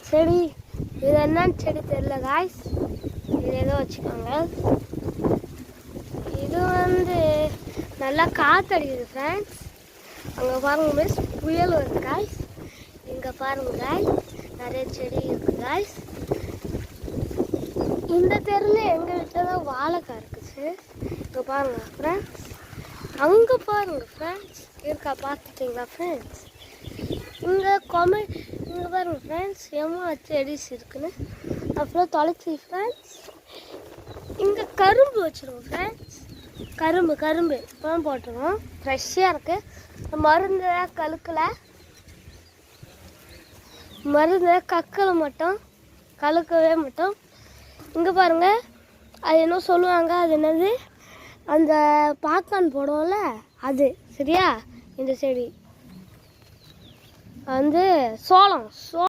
செடி இது என்னன்னு செடி தெரியல காய்ஸ். இது ஏதோ வச்சுக்கோங்க. இது நல்லா காற்றடிக்குது ஃப்ரெண்ட்ஸ். அங்கே பாருங்க மிஸ், புயல் வருது காய்ஸ். இங்கே பாருங்க காய்ஸ், நிறைய செடி இருக்குது காய்ஸ். இந்த தெருவில் எங்கள் வீட்டில் தான் வாழைக்காய் இருக்குது. இங்கே பாருங்க ஃப்ரெண்ட்ஸ், அங்கே பாருங்க ஃப்ரெண்ட்ஸ் இருக்கா, பார்த்துட்டிங்களா ஃப்ரெண்ட்ஸ்? இங்கே இங்கே பாருங்க ஃப்ரெண்ட்ஸ், எவ்வளோ செடிஸ் இருக்குன்னு. அப்புறம் தொலைச்சி ஃப்ரெண்ட்ஸ். இங்கே கரும்பு வச்சுருவோம் ஃப்ரெண்ட்ஸ். கரும்பு இப்போ போட்டுருவோம். ஃப்ரெஷ்ஷாக இருக்குது. மருந்து கக்கலை மட்டும் கலக்கவே மட்டும். இங்கே பாருங்கள், அது என்ன சொல்லுவாங்க, அது என்னது, அந்த பாப்கார்ன் போடுவோம்ல அது. சரியா? இந்த செடி சோளம்